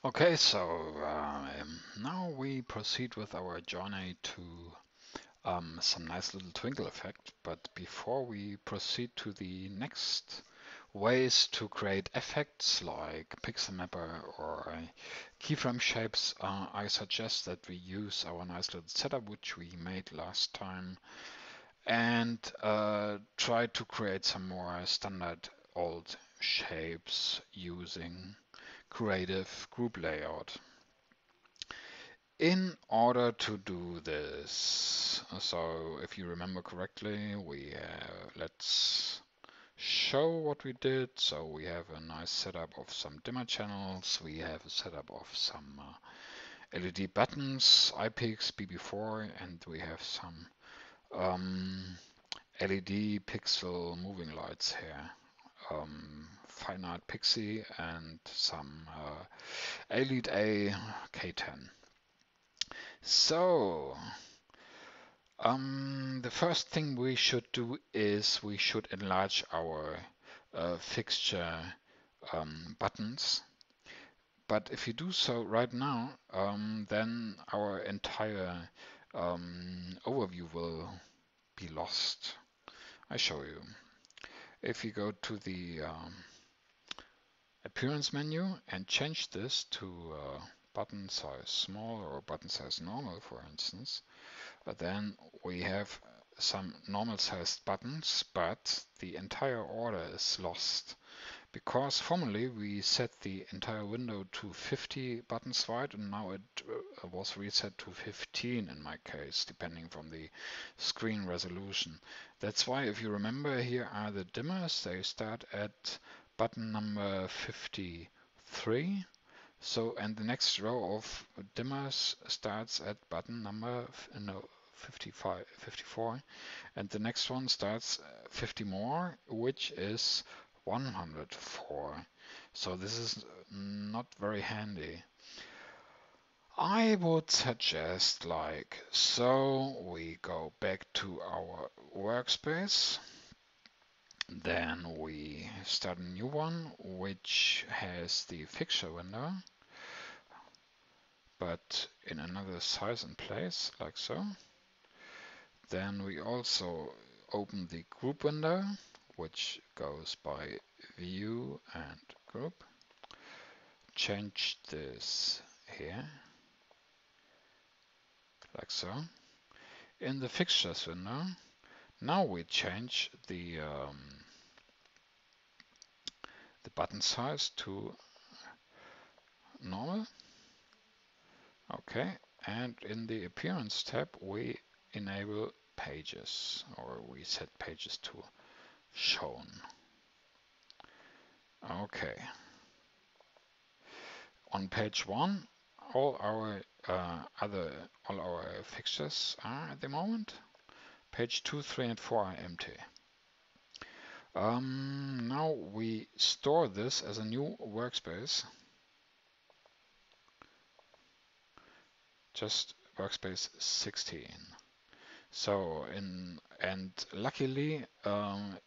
Okay, so now we proceed with our journey to some nice little twinkle effect. But before we proceed to the next ways to create effects like pixel mapper or keyframe shapes, I suggest that we use our nice little setup which we made last time and try to create some more standard old shapes using creative group layout. In order to do this, so if you remember correctly, let's show what we did. So we have a nice setup of some dimmer channels. We have a setup of some LED buttons, IPX, BB4, and we have some LED pixel moving lights here. Finite Pixie and some Elite A K10. So, the first thing we should do is we should enlarge our fixture buttons. But if you do so right now, then our entire overview will be lost. I show you. If you go to the appearance menu and change this to button size small or button size normal, for instance, then we have some normal sized buttons, but the entire order is lost because formerly we set the entire window to 50 buttons wide, and now it was reset to 15 in my case, depending from the screen resolution. That's why, if you remember, here are the dimmers. They start at button number 53. So, and the next row of dimmers starts at button number 54, and the next one starts 50 more, which is 104. So this is not very handy. I would suggest like so. We go back to our workspace. Then we start a new one, which has the fixture window, but in another size and place, like so. Then we also open the group window, which goes by view and group. Change this here, like so. In the fixtures window, now we change the button size to normal. Okay, and in the appearance tab, we enable pages, or we set pages to shown. Okay. On page 1, all our fixtures are at the moment. Page 2, 3, and 4 are empty. Now we store this as a new workspace. Just workspace 16. So and luckily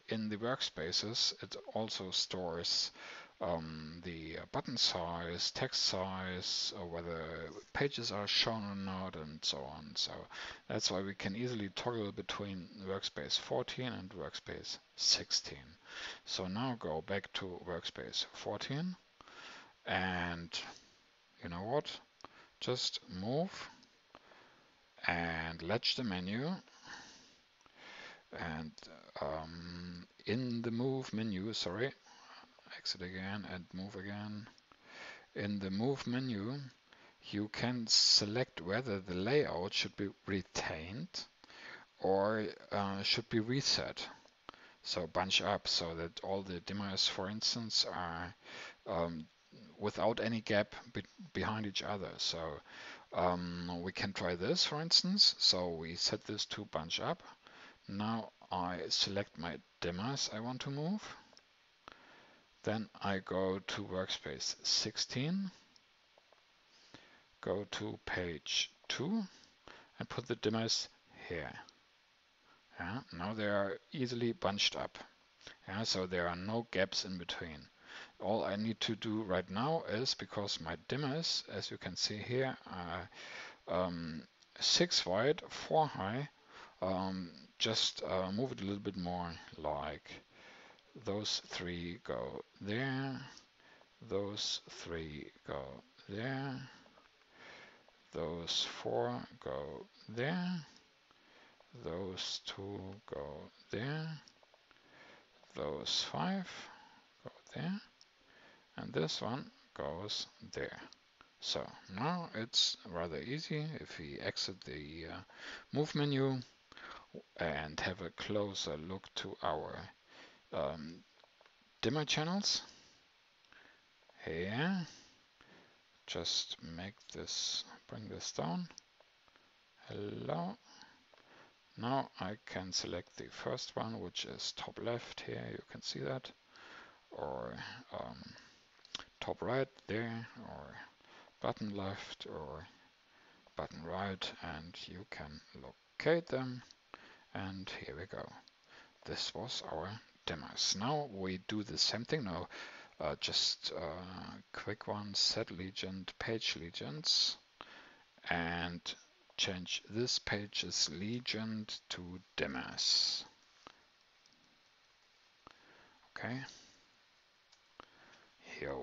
in the workspaces it also stores the button size, text size, or whether pages are shown or not, and so on. So that's why we can easily toggle between workspace 14 and workspace 16. So now go back to workspace 14, and you know what? Just move and latch the menu, and in the move menu, sorry, exit again and move again. In the move menu, you can select whether the layout should be retained or should be reset. So bunch up, so that all the dimmers, for instance, are without any gap behind each other. So we can try this, for instance. So we set this to bunch up. Now I select my dimmers I want to move. Then I go to workspace 16, go to page 2, and put the dimmers here. Yeah, now they are easily bunched up. Yeah, so there are no gaps in between. All I need to do right now is, because my dimmers, as you can see here, are 6 wide, 4 high, just move it a little bit more, like those 3 go there, those 3 go there, those 4 go there, those 2 go there, those 5 go there, and this one goes there. So now it's rather easy. If we exit the move menu and have a closer look to our dimmer channels here, just make this, bring this down. Hello. Now I can select the first one, which is top left here, you can see that, or top right there, or button left, or button right, and you can locate them, and here we go. This was our dimmers. Now we do the same thing. Now just quick one, set legend, page legends, and change this page's legend to dimmers. Okay. Here.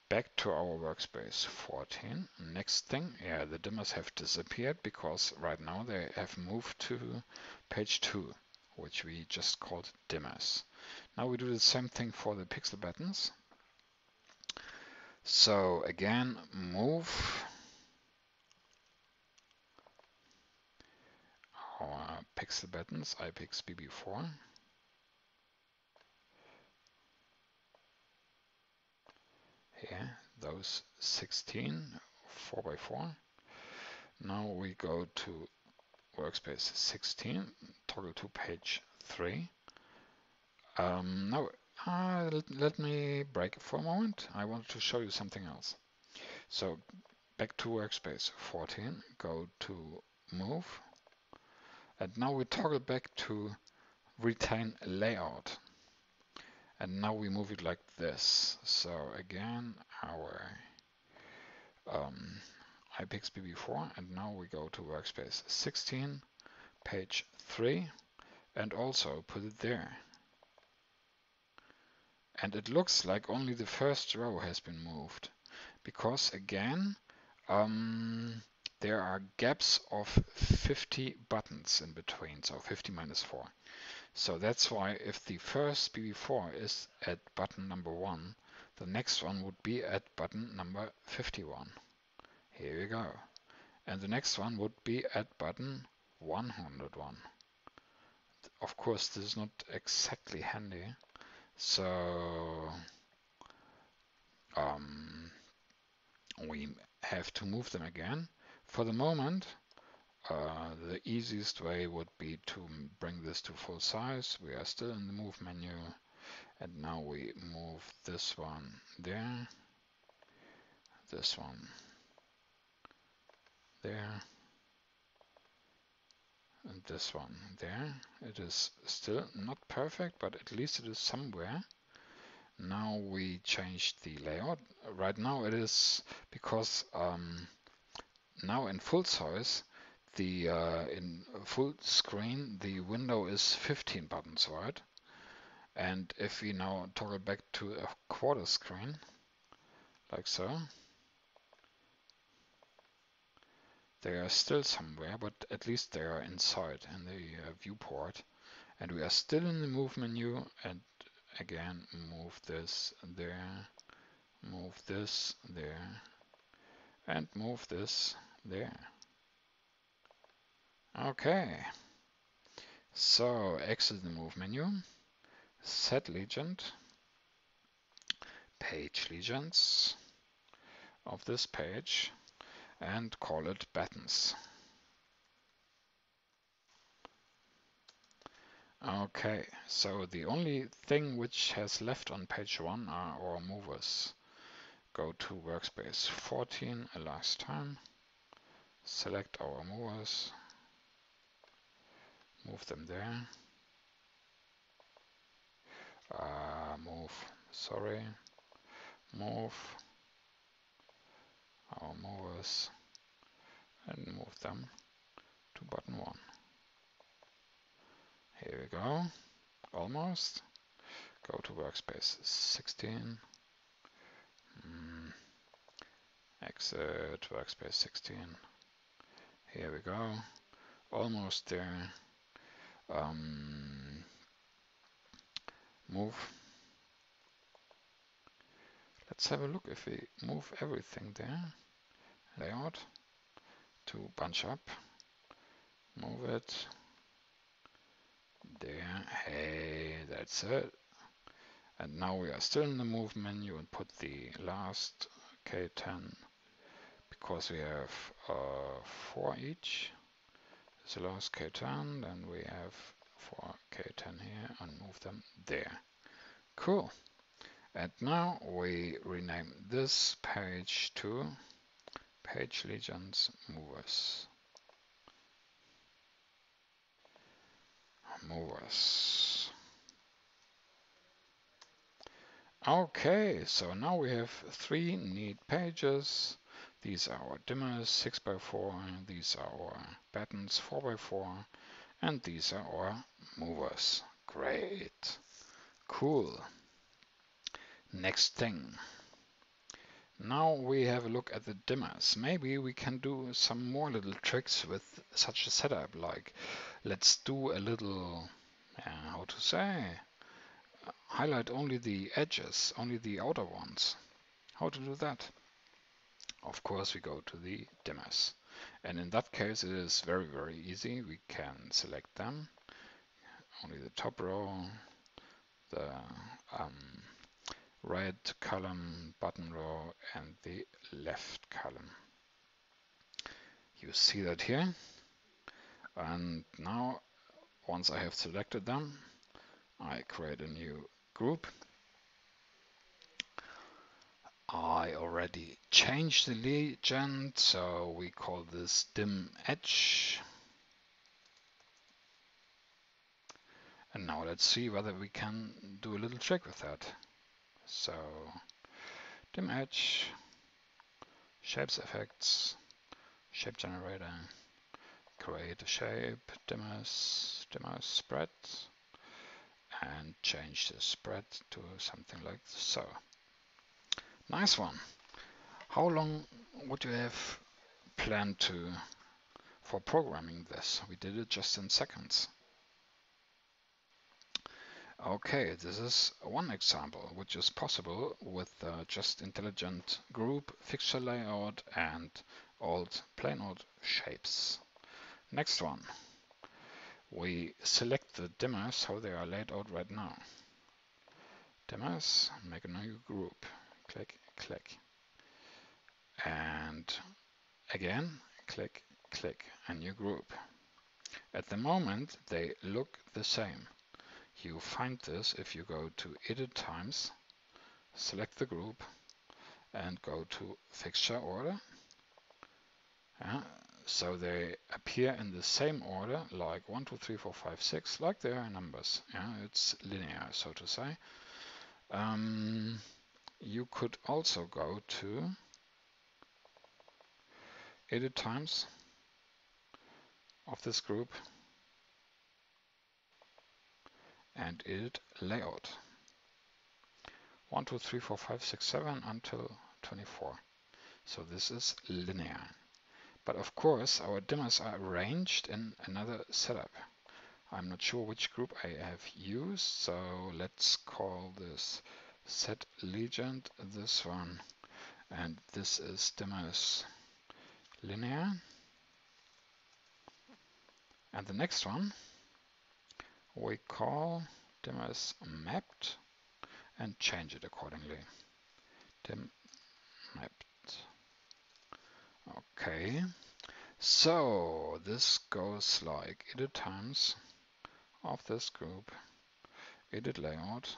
Back to our workspace 14. Next thing, yeah, the dimmers have disappeared because right now they have moved to page 2, which we just called dimmers. Now we do the same thing for the pixel battens. So again, move our pixel battens, iPix BB4. Here, those 16, 4x4. Now we go to workspace 16, toggle to page 3. Now, let me break for a moment. I want to show you something else. So back to workspace 14, go to move, and now we toggle back to retain layout. And now we move it like this. So again, our iPix BB4, and now we go to workspace 16, page 3, and also put it there. And it looks like only the first row has been moved, because again, there are gaps of 50 buttons in between, so 50 minus 4. So that's why if the first BB4 is at button number 1, the next one would be at button number 51. Here we go. And the next one would be at button 101. Of course, this is not exactly handy, so we have to move them again. For the moment, the easiest way would be to bring this to full size. We are still in the move menu, and now we move this one there, this one there, and this one there. It is still not perfect, but at least it is somewhere. Now we change the layout. Right now it is because now in full size, in full screen, the window is 15 buttons wide. And if we now toggle back to a quarter screen, like so, they are still somewhere, but at least they are inside in the viewport. And we are still in the move menu, and again, move this there, move this there, and move this there. Okay, so exit the move menu, set legend, page legends of this page, and call it battens. Okay, so the only thing which has left on page 1 are our movers. Go to workspace 14 a last time, select our movers, move them there, move sorry, move our movers and move them to button 1. Here we go, almost. Go to workspace 16. Exit workspace 16. Here we go, almost there. Move. Let's have a look if we move everything there. Layout to BunchUp. Move it. There. Hey, that's it. And now we are still in the move menu and put the last K10 because we have 4 each. This is the last K10, then we have 4 K10 here and move them there. Cool. And now we rename this page to Page Legends Movers. Okay, so now we have 3 neat pages. These are our dimmers 6x4, these are our battens 4x4, and these are our movers. Great. Cool. Next thing. Now we have a look at the dimmers. Maybe we can do some more little tricks with such a setup, like let's do a little, how to say, highlight only the edges, only the outer ones. How to do that? Of course we go to the dimmers. And in that case it is very, very easy. We can select them. Only the top row, the right column, bottom row, and the left column. You see that here. And now, once I have selected them, I create a new group. I already changed the legend, so we call this dim edge. And now let's see whether we can do a little trick with that. So, dim edge, shapes effects, shape generator, create a shape, dimmers, spread, and change the spread to something like so. Nice one. How long would you have planned for programming this? We did it just in seconds. Okay, this is one example which is possible with just intelligent group, fixture layout, and plain old shapes. Next one. We select the dimmers, how they are laid out right now. Dimmers, make a new group. Click, click. And again, click, click, a new group. At the moment, they look the same. You find this if you go to Edit Times, select the group, and go to Fixture Order. So they appear in the same order, like 1, 2, 3, 4, 5, 6, like they are numbers. It's linear, so to say. You could also go to Edit Times of this group and Edit Layout. 1, 2, 3, 4, 5, 6, 7 until 24. So this is linear. But of course, our dimmers are arranged in another setup. I'm not sure which group I have used, so let's call this set legend, this one, and this is dimmers linear. And the next one we call dimmers mapped and change it accordingly. Dim mapped. Okay, so this goes like edit times of this group, edit layout,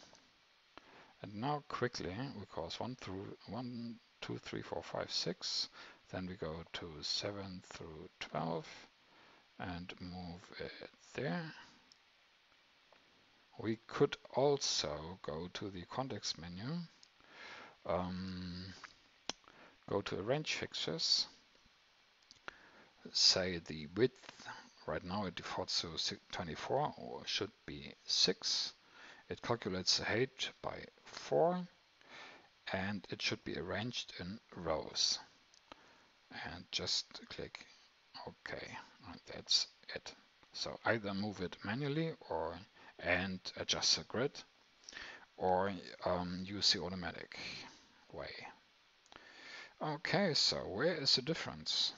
and now quickly we cause 1, 2, 3, 4, 5, 6, then we go to 7 through 12 and move it there. We could also go to the context menu, go to arrange fixtures, say the width, right now it defaults to 24 or should be 6. It calculates the height by 4 and it should be arranged in rows. And just click OK, and that's it. So either move it manually and adjust the grid, or use the automatic way. Okay, so where is the difference?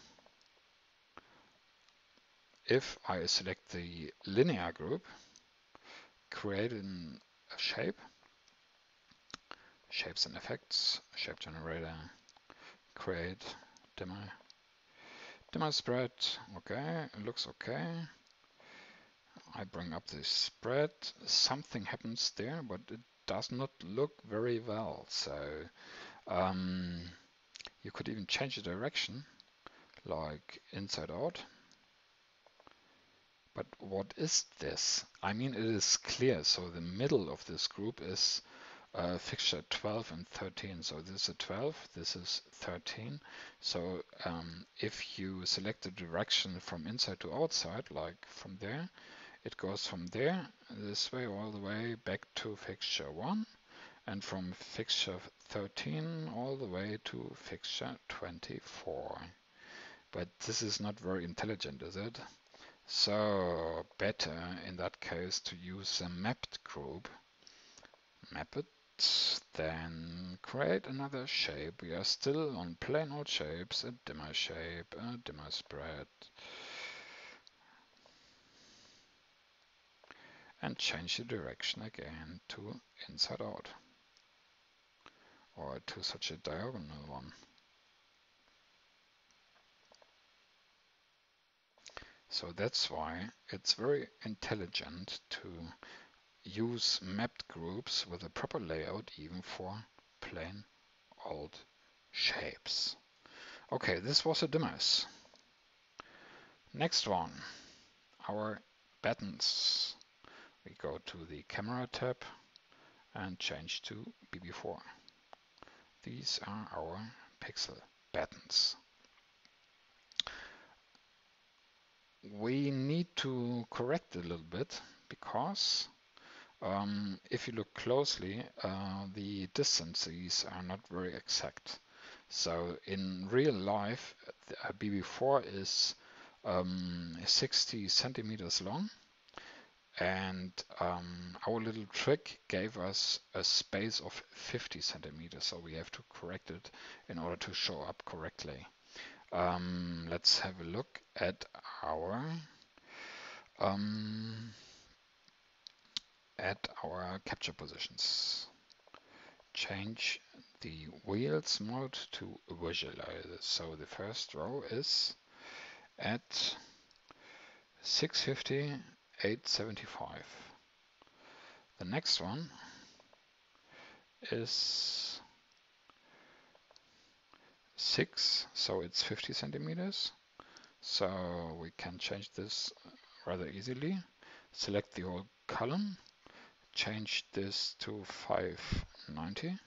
If I select the linear group, create a shape, shapes and effects, shape generator, create dimmer spread, okay, it looks okay. I bring up the spread, something happens there, but it does not look very well. So you could even change the direction, like inside out. But what is this? I mean, it is clear. So the middle of this group is fixture 12 and 13. So this is 12, this is 13. So if you select the direction from inside to outside, like from there, it goes from there, this way, all the way back to fixture 1, and from fixture 13 all the way to fixture 24. But this is not very intelligent, is it? So better in that case to use a mapped group. Map it, then create another shape. We are still on plain old shapes, a dimmer shape, a dimmer spread. And change the direction again to inside out, or to such a diagonal one. So that's why it's very intelligent to use mapped groups with a proper layout even for plain old shapes. Okay, this was a dimmers. Next one, our battens. We go to the camera tab and change to BB4. These are our pixel battens. We need to correct it a little bit because if you look closely, the distances are not very exact. So in real life, BB4 is 60 centimeters long, and our little trick gave us a space of 50 centimeters, so we have to correct it in order to show up correctly. Let's have a look at our capture positions. Change the wheels mode to visualize. So the first row is at 650, 875. The next one is 6, so it's 50 centimeters. So we can change this rather easily. Select the whole column, change this to 590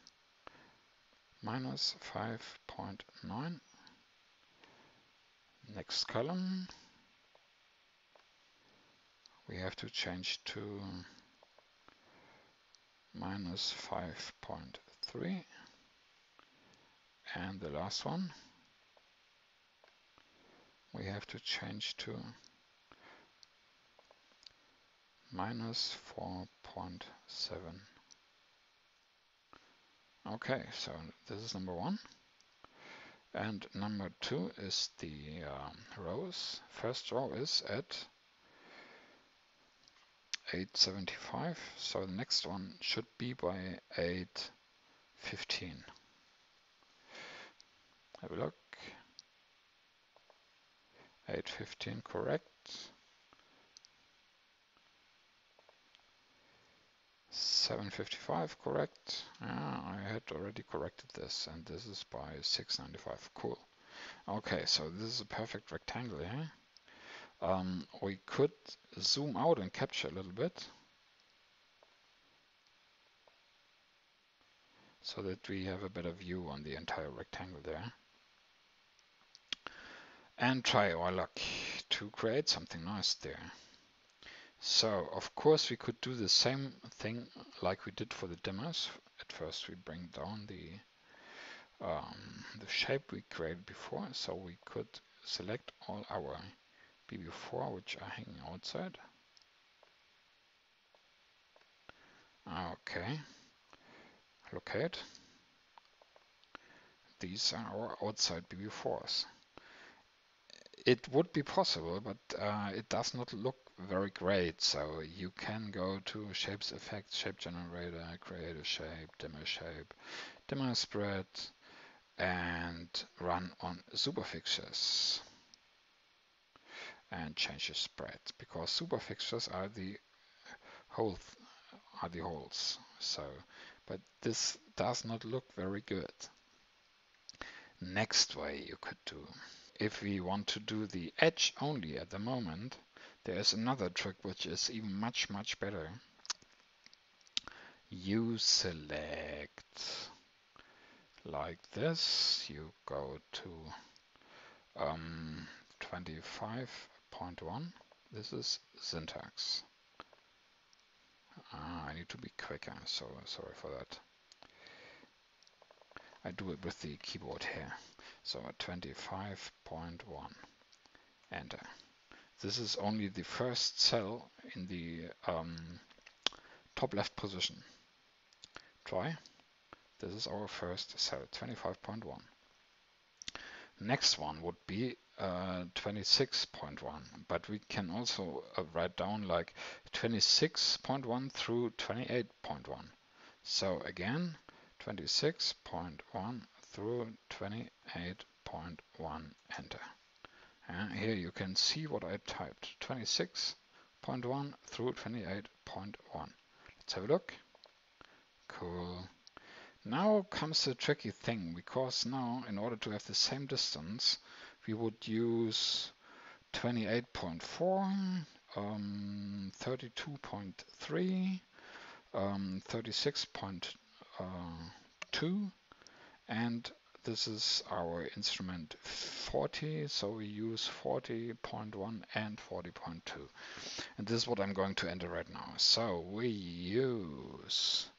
minus 5.9. Next column, we have to change to minus 5.3. And the last one, we have to change to minus 4.7. Okay, so this is number 1. And number 2 is the rows. First row is at 875, so the next one should be by 815. Have a look. 815, correct. 755, correct. I had already corrected this, and this is by 695. Cool. Okay, so this is a perfect rectangle here. We could zoom out and capture a little bit. so that we have a better view on the entire rectangle there. And try our luck to create something nice there. So of course we could do the same thing like we did for the demos. At first we bring down the shape we created before, so we could select all our BB4 which are hanging outside. Okay, locate. These are our outside BB4s. It would be possible, but it does not look very great. So you can go to Shapes Effects, Shape Generator, create a shape, dimmer spread, and run on Super Fixtures and change the spread, because Super Fixtures are the holes. So, but this does not look very good. Next way you could do. If we want to do the edge only at the moment, there is another trick which is even much better. You select like this, you go to 25.1. This is syntax. I need to be quicker, so sorry for that. I do it with the keyboard here. So 25.1, enter. This is only the first cell in the top left position. Try. This is our first cell, 25.1. Next one would be 26.1, but we can also write down like 26.1 through 28.1. So again, 26.1 through 28.1, enter. And here you can see what I typed, 26.1 through 28.1. Let's have a look. Cool. Now comes the tricky thing, because now in order to have the same distance, we would use 28.4, 32.3, 36.2, and this is our instrument 40, so we use 40.1 and 40.2. And this is what I'm going to enter right now. So we use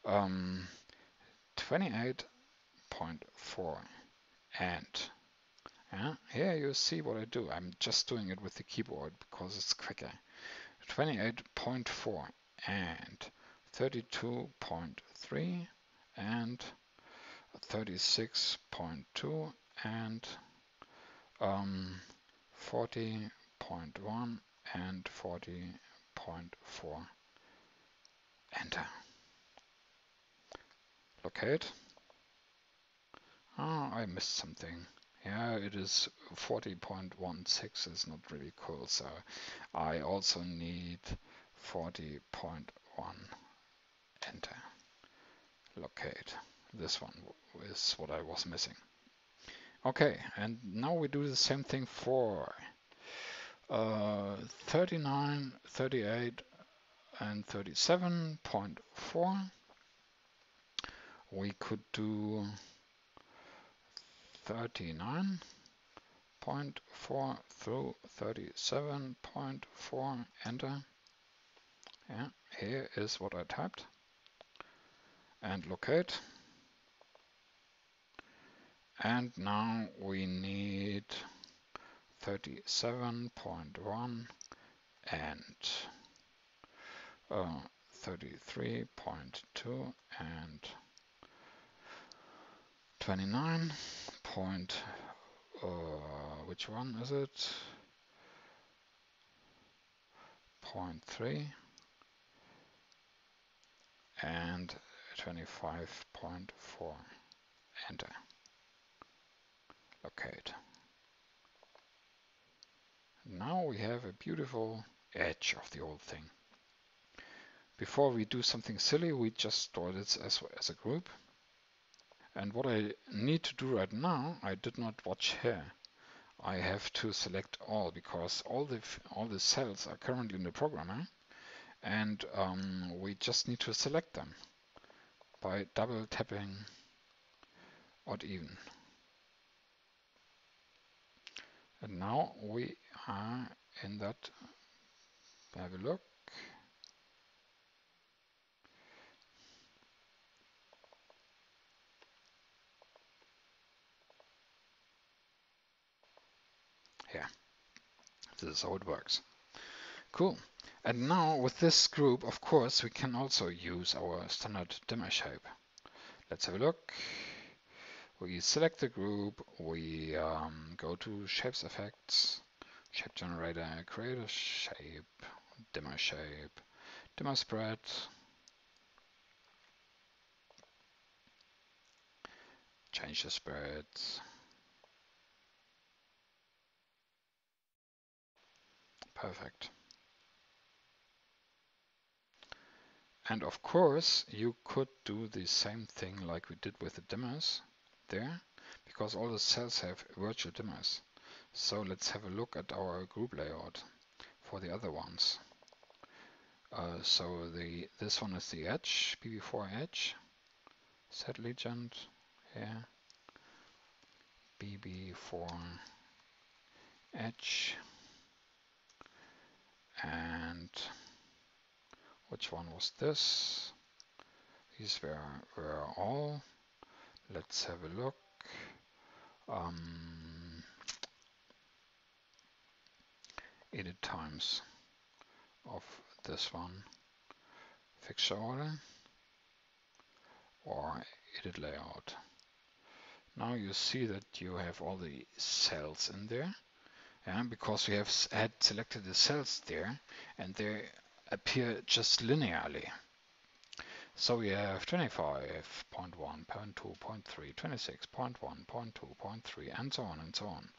28.4 and here you see what I do. I'm just doing it with the keyboard because it's quicker. 28.4 and 32.3 and 36.2 and 40.1 and 40.4. Enter. Locate. Oh, I missed something. Yeah, it is 40.16 is not really cool, so I also need 40.1. Enter. Locate. This one is what I was missing. Okay, and now we do the same thing for 39, 38, and 37.4. We could do 39.4 through 37.4, enter. Yeah, here is what I typed. And locate. And now we need 37.1 and 33.2 and 29 point, which one is it? 0.3 and 25.4. Enter. Locate. Now we have a beautiful edge of the whole thing. Before we do something silly, we just store this as a group. And what I need to do right now, I did not watch here. I have to select all, because all the cells are currently in the programmer, and we just need to select them by double tapping odd even. And now we are in that. Have a look. Yeah, this is how it works. Cool. And now with this group, of course, we can also use our standard dimmer shape. Let's have a look. We select the group, we go to Shapes Effects, Shape Generator, create a shape, dimmer spread, change the spread. Perfect. And of course, you could do the same thing like we did with the dimmers there, because all the cells have virtual dimmers. So let's have a look at our group layout for the other ones. So this one is the Edge, BB4 Edge, set legend here, BB4 Edge, and which one was this? These were all. Let's have a look. Edit times of this one, fixture order or edit layout. Now you see that you have all the cells in there, and because we have had selected the cells there, and they appear just linearly. So we have 25.1, 0.2, 0.3, 26.1, 0.2, 0.3, and so on and so on.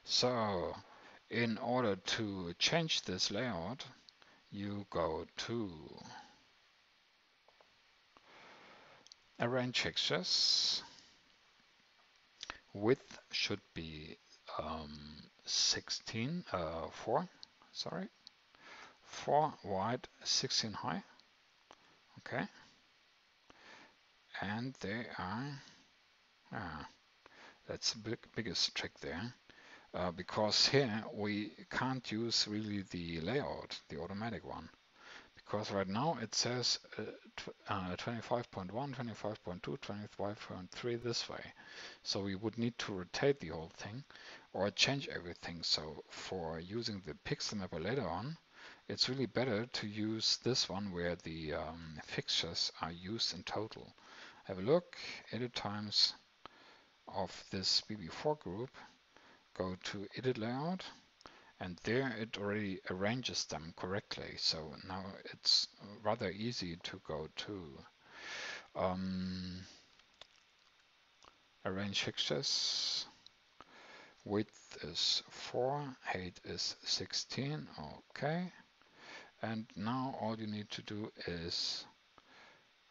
So in order to change this layout, you go to Arrange Fixtures. Width should be 4 wide, 16 high. Okay. And they are, that's the biggest trick there. Because here we can't use really the layout, the automatic one. Because right now it says 25.1, 25.2, 25.3 this way. So we would need to rotate the whole thing or change everything. So for using the pixel mapper later on, it's really better to use this one where the fixtures are used in total. Have a look, edit times of this BB4 group, go to edit layout, and there it already arranges them correctly. So now it's rather easy to go to arrange fixtures. Width is 4, height is 16, okay. And now all you need to do is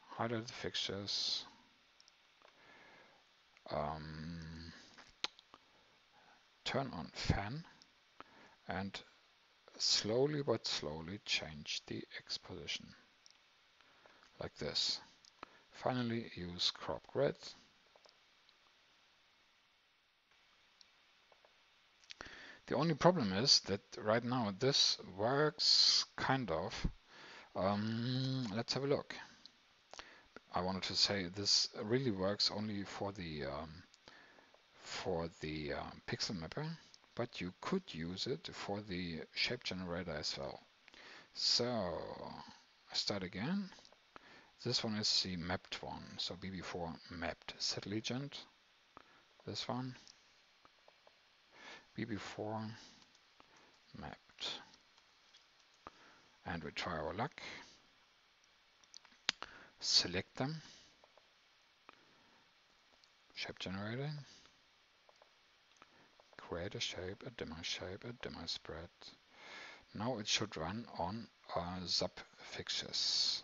highlight the fixtures, turn on fan, and slowly but slowly change the X position, like this. Finally, use crop grid. The only problem is that right now this works kind of. Let's have a look. I wanted to say this really works only for the pixel mapper, but you could use it for the shape generator as well. So start again. This one is the mapped one, so BB4 mapped set legend. This one, BB4 mapped, and we try our luck. Select them, shape generator, create a shape, a dimmer spread. Now it should run on sub fixtures,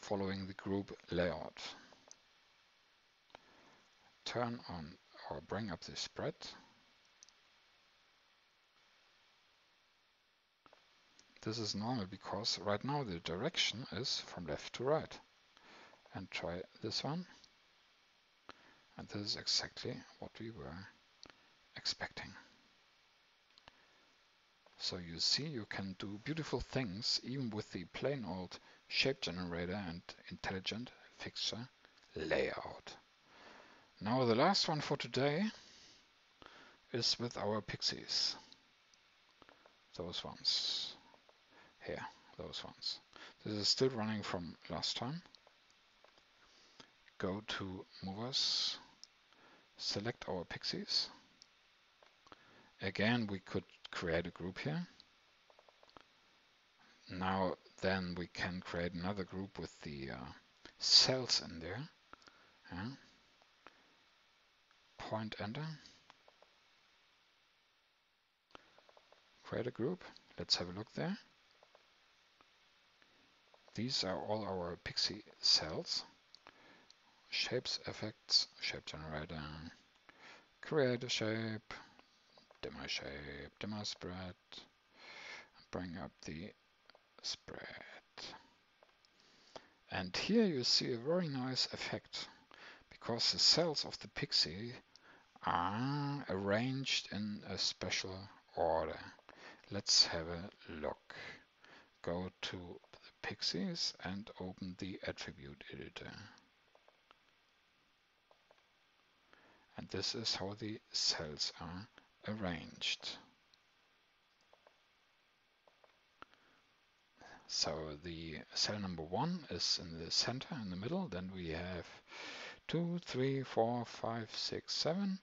following the group layout. Turn on or bring up the spread. This is normal because right now the direction is from left to right. and try this one. And this is exactly what we were expecting. So you see, you can do beautiful things even with the plain old shape generator and intelligent fixture layout. Now the last one for today is with our pixies. Those ones here, those ones. This is still running from last time. Go to movers, select our pixies. Again, we could create a group here. Now then we can create another group with the cells in there. Yeah. Point enter. Create a group. Let's have a look there. These are all our Pixie cells. Shapes, effects, shape generator. Create a shape. Dimmer shape, dimmer spread. Bring up the spread. And here you see a very nice effect, because the cells of the Pixie are arranged in a special order. Let's have a look. Go to the Pixies and open the attribute editor. And this is how the cells are arranged. So the cell number 1 is in the center, in the middle. Then we have 2, 3, 4, 5, 6, 7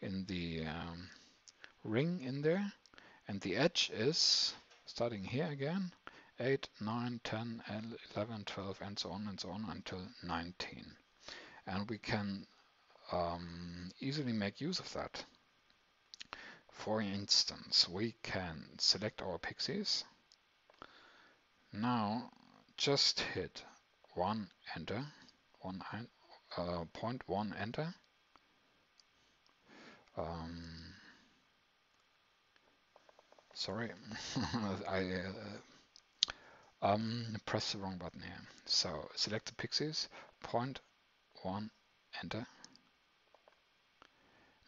in the ring in there. And the edge is starting here again, 8, 9, 10, 11, 12, and so on until 19. And we can easily make use of that. For instance, we can select our pixies. Now just hit 1 enter, point 1 enter. Sorry, I pressed the wrong button here. So select the pixies, point 1 enter.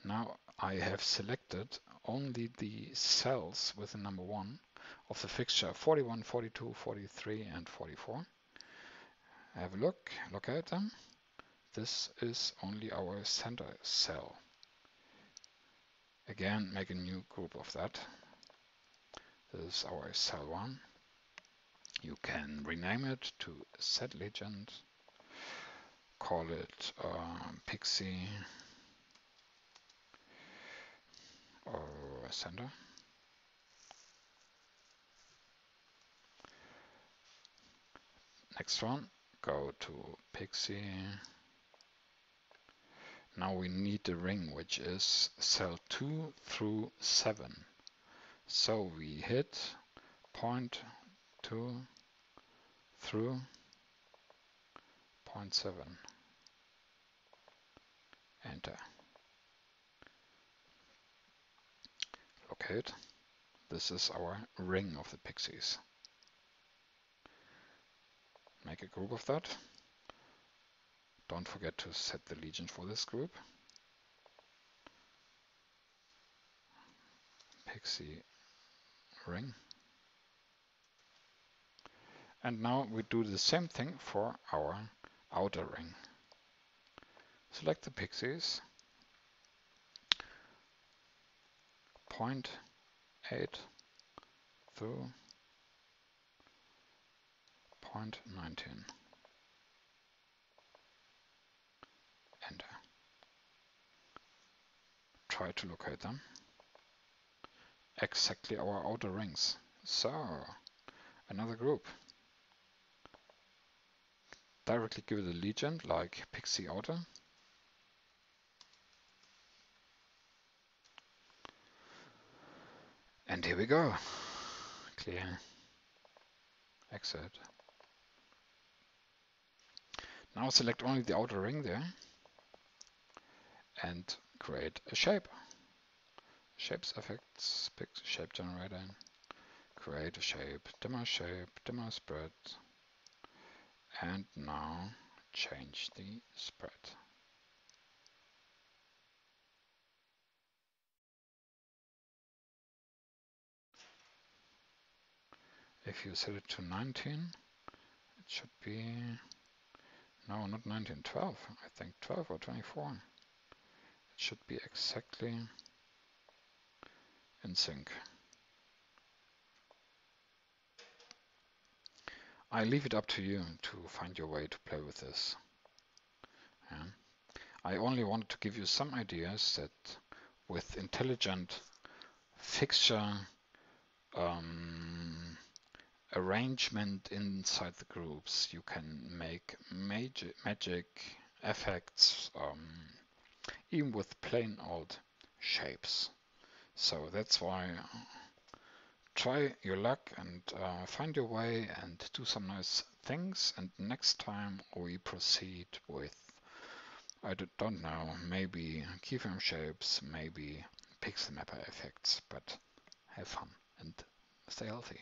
Now I have selected only the cells with the number 1 of the fixture 41, 42, 43 and 44. Have a look at them. This is only our center cell. Again, make a new group of that. This is our cell 1. You can rename it to set legend, call it Pixie or center. Next one, go to Pixie. Now we need the ring, which is cell 2 through 7. So we hit point 2 through point 7. Enter. Locate. This is our ring of the pixies. Make a group of that. Don't forget to set the legend for this group. Pixie ring. And now we do the same thing for our outer ring. Select the pixies. Point 8 through point 19. Enter. Try to locate them. Exactly our outer rings. So, another group. Directly give it a legend like Pixie outer. And here we go. Clear. Exit. Now select only the outer ring there and create a shape. Shapes, effects, shape generator. Create a shape, dimmer spread. And now change the spread. If you set it to 19, it should be, no, not 19, 12. I think 12 or 24. It should be exactly in sync. I leave it up to you to find your way to play with this. Yeah. I only wanted to give you some ideas that with intelligent fixture arrangement inside the groups, you can make magic effects, even with plain old shapes. So that's why try your luck and find your way and do some nice things. And next time we proceed with, I don't know, maybe keyframe shapes, maybe pixel mapper effects, but have fun and stay healthy.